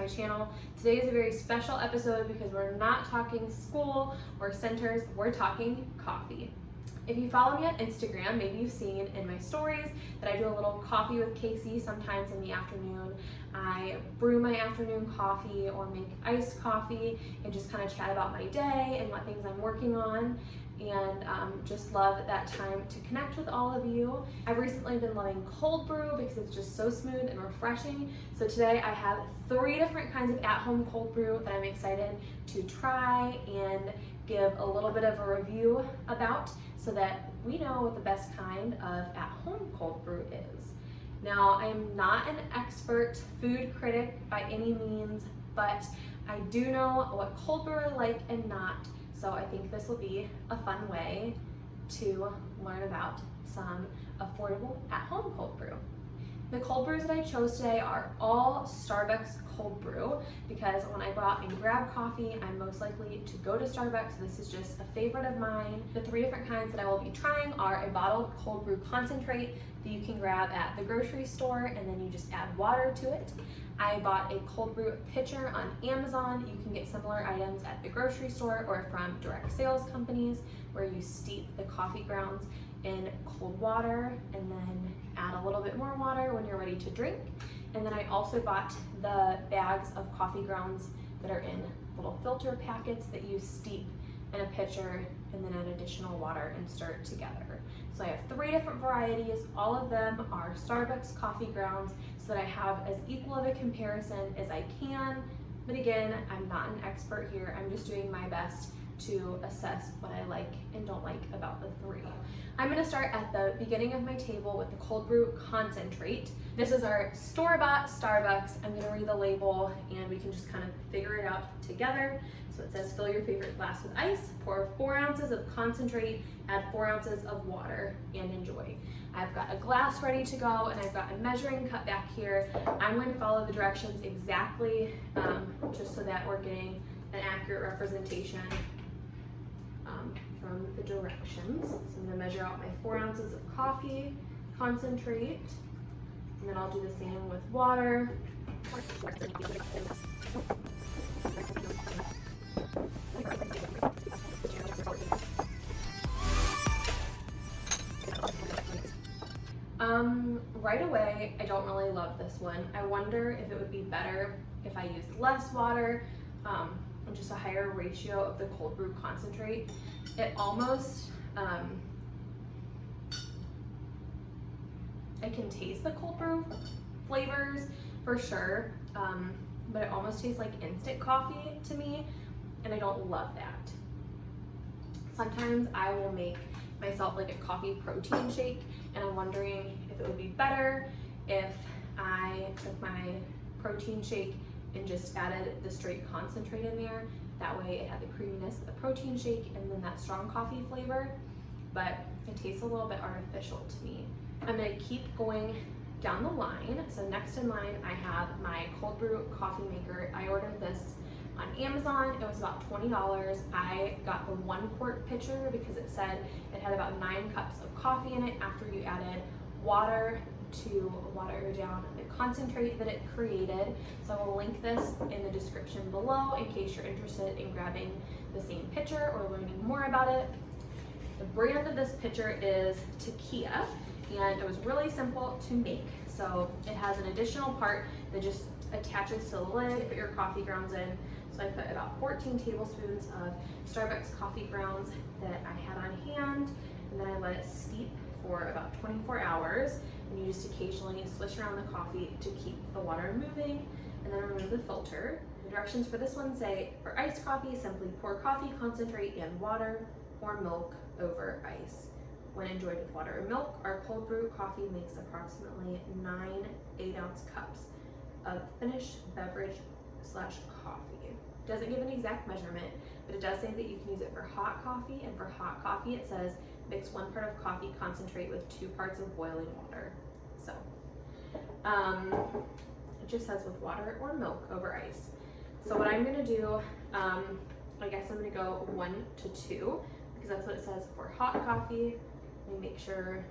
channel. Today is a very special episode because we're not talking school or centers, we're talking coffee. If you follow me on Instagram, maybe you've seen in my stories that I do a little coffee with Casey sometimes in the afternoon. I brew my afternoon coffee or make iced coffee and just kind of chat about my day and what things I'm working on, and just love that time to connect with all of you. I've recently been loving cold brew because it's just so smooth and refreshing. So today I have 3 different kinds of at-home cold brew that I'm excited to try and give a little bit of a review about so that we know what the best kind of at-home cold brew is. Now, I am not an expert food critic by any means, but I do know what cold brew I like and not. So I think this will be a fun way to learn about some affordable at-home cold brew. The cold brews that I chose today are all Starbucks cold brew because when I go out and grab coffee, I'm most likely to go to Starbucks. So this is just a favorite of mine. The 3 different kinds that I will be trying are a bottled cold brew concentrate that you can grab at the grocery store and then you just add water to it. I bought a Coldbrew Pitcher on Amazon. You can get similar items at the grocery store or from direct sales companies where you steep the coffee grounds in cold water and then add a little bit more water when you're ready to drink. And then I also bought the bags of coffee grounds that are in little filter packets that you steep in a pitcher and then add additional water and stir it together. So I have 3 different varieties. All of them are Starbucks coffee grounds so that I have as equal of a comparison as I can. But again, I'm not an expert here. I'm just doing my best to assess what I like and don't like about the 3. I'm gonna start at the beginning of my table with the cold brew concentrate. This is our store-bought Starbucks. I'm gonna read the label and we can just kind of figure it out together. So it says, fill your favorite glass with ice, pour 4 ounces of concentrate, add 4 ounces of water, and enjoy. I've got a glass ready to go and I've got a measuring cup back here. I'm going to follow the directions exactly just so that we're getting an accurate representation from the directions. So I'm going to measure out my 4 ounces of coffee concentrate, and then I'll do the same with water. Right away, I don't really love this one. I wonder if it would be better if I used less water, just a higher ratio of the cold brew concentrate. It almost, I can taste the cold brew flavors for sure, but it almost tastes like instant coffee to me, and I don't love that. Sometimes I will make myself like a coffee protein shake, and I'm wondering if it would be better if I took my protein shake and just added the straight concentrate in there. That way it had the creaminess of the protein shake and then that strong coffee flavor, but it tastes a little bit artificial to me. I'm gonna keep going down the line. So next in line, I have my cold brew coffee maker. I ordered this on Amazon. It was about $20. I got the 1 quart pitcher because it said it had about 9 cups of coffee in it after you added water to water down the concentrate that it created. So I will link this in the description below in case you're interested in grabbing the same pitcher or learning more about it. The brand of this pitcher is Tequila, and it was really simple to make. So it has an additional part that just attaches to the lid, put your coffee grounds in. So I put about 14 tablespoons of Starbucks coffee grounds that I had on hand, and then I let it steep for about 24 hours. And you just occasionally swish around the coffee to keep the water moving, and then remove the filter. The directions for this one say, for iced coffee, simply pour coffee concentrate and water or milk over ice. When enjoyed with water or milk, our cold brew coffee makes approximately 9 8-ounce cups of finished beverage / coffee. It doesn't give an exact measurement, but it does say that you can use it for hot coffee, and for hot coffee it says mix 1 part of coffee concentrate with 2 parts of boiling water. So it just says with water or milk over ice. So what I'm gonna do, I guess I'm gonna go 1 to 2 because that's what it says for hot coffee. Let me make sure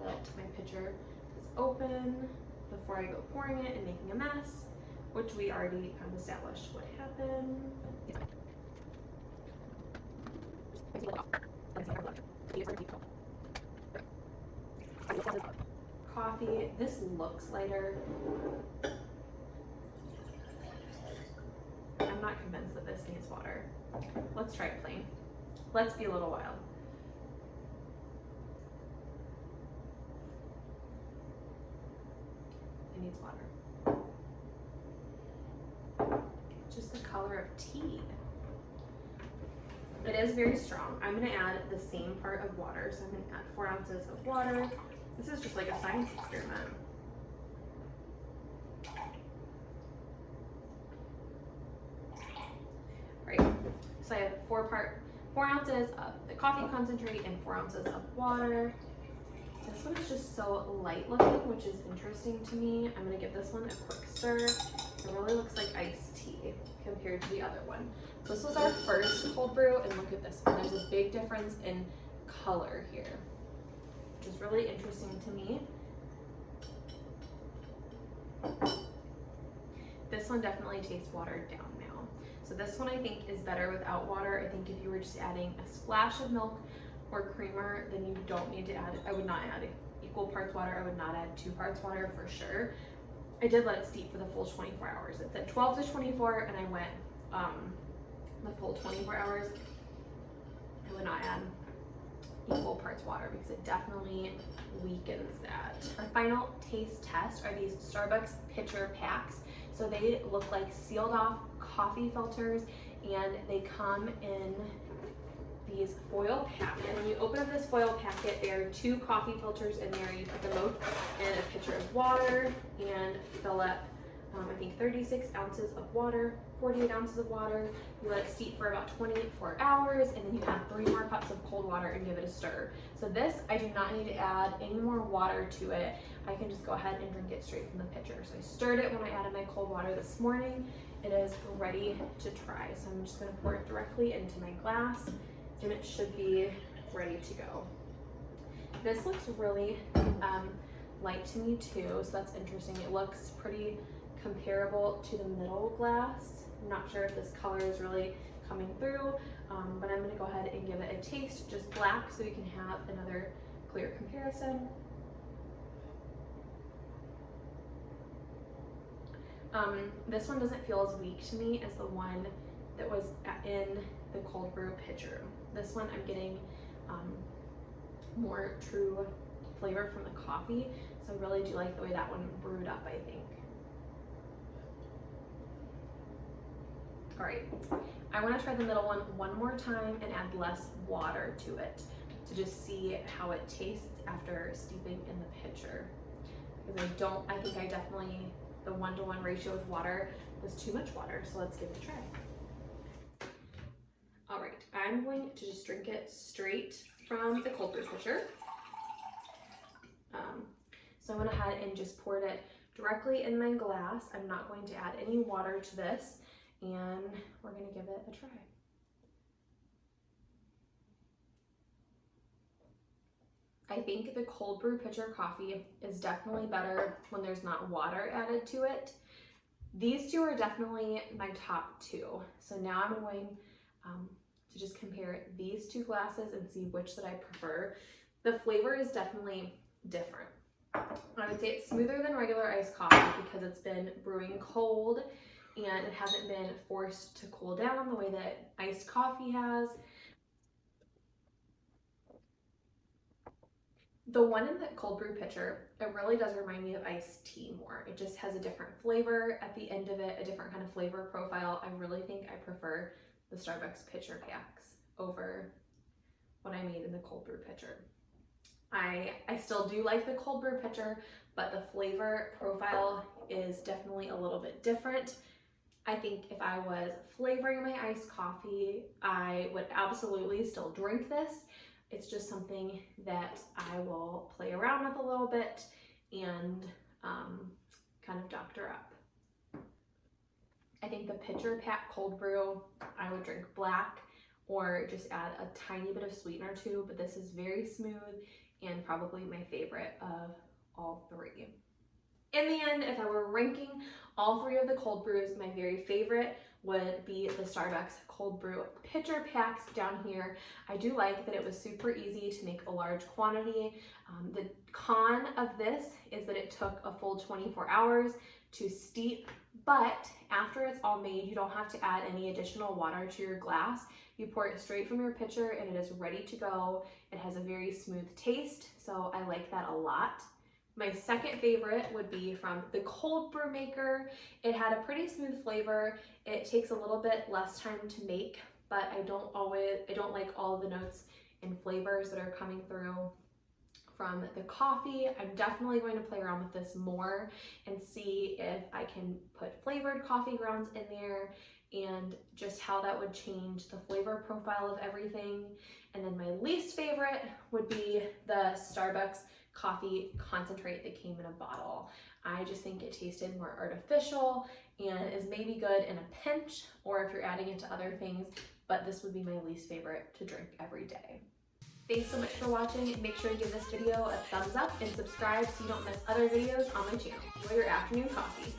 that my pitcher is open before I go pouring it and making a mess. which we already kind of established what happened. Coffee, this looks lighter. I'm not convinced that this needs water. Let's try it plain. Let's be a little wild. It needs water. Just the color of tea. It is very strong. I'm gonna add the same part of water. So I'm gonna add 4 ounces of water. This is just like a science experiment. Right, so I have 4 ounces of the coffee concentrate and 4 ounces of water. This one is just so light looking, which is interesting to me. I'm gonna give this one a quick stir. It really looks like iced tea compared to the other one. This was our first cold brew, and look at this one. There's a big difference in color here, which is really interesting to me. This one definitely tastes watered down now. So this one I think is better without water. I think if you were just adding a splash of milk or creamer, then you don't need to add, I would not add equal parts water. I would not add 2 parts water for sure. I did let it steep for the full 24 hours. It said 12 to 24 and I went the full 24 hours. I would not add equal parts water because it definitely weakens that. Our final taste test are these Starbucks pitcher packs. So they look like sealed off coffee filters and they come in these foil packets. When you open up this foil packet, there are 2 coffee filters in there. You put them both in a pitcher of water and fill up, I think 36 ounces of water, 48 ounces of water. You let it steep for about 24 hours and then you add 3 more cups of cold water and give it a stir. So this, I do not need to add any more water to it. I can just go ahead and drink it straight from the pitcher. So I stirred it when I added my cold water this morning. It is ready to try. So I'm just gonna pour it directly into my glass and it should be ready to go. This looks really light to me too, so that's interesting. It looks pretty comparable to the middle glass. I'm not sure if this color is really coming through, but I'm gonna go ahead and give it a taste, just black, so you can have another clear comparison. This one doesn't feel as weak to me as the one that was in the cold brew pitcher. This one I'm getting more true flavor from the coffee, so I really do like the way that one brewed up, I think. All right, I want to try the middle one more time and add less water to it to just see how it tastes after steeping in the pitcher. Because I think I definitely, the 1-to-1 ratio of water was too much water, so let's give it a try. All right, I'm going to just drink it straight from the cold brew pitcher. So I went ahead and just poured it directly in my glass. I'm not going to add any water to this, and we're gonna give it a try. I think the cold brew pitcher coffee is definitely better when there's not water added to it. These 2 are definitely my top 2. So now I'm going to just compare these 2 glasses and see which that I prefer. The flavor is definitely different. I would say it's smoother than regular iced coffee because it's been brewing cold and it hasn't been forced to cool down the way that iced coffee has. The one in the cold brew pitcher, it really does remind me of iced tea more. It just has a different flavor at the end of it, a different kind of flavor profile. I really think I prefer the Starbucks pitcher packs over what I made in the cold brew pitcher. I still do like the cold brew pitcher, but the flavor profile is definitely a little bit different. I think if I was flavoring my iced coffee, I would absolutely still drink this. It's just something that I will play around with a little bit and kind of doctor up. I think the pitcher pack cold brew, I would drink black or just add a tiny bit of sweetener to, but this is very smooth and probably my favorite of all 3. In the end, if I were ranking all three of the cold brews, my very favorite would be the Starbucks Coldbrew Pitcher packs down here. I do like that it was super easy to make a large quantity. The con of this is that it took a full 24 hours to steep, but after it's all made, you don't have to add any additional water to your glass. You pour it straight from your pitcher and it is ready to go. It has a very smooth taste, so I like that a lot. My second favorite would be from the cold brew maker. It had a pretty smooth flavor. It takes a little bit less time to make, but I don't like all the notes and flavors that are coming through from the coffee. I'm definitely going to play around with this more and see if I can put flavored coffee grounds in there and just how that would change the flavor profile of everything. And then my least favorite would be the Starbucks coffee concentrate that came in a bottle. I just think it tasted more artificial and is maybe good in a pinch or if you're adding it to other things, but this would be my least favorite to drink every day. Thanks so much for watching. Make sure to give this video a thumbs up and subscribe so you don't miss other videos on my channel. Enjoy your afternoon coffee.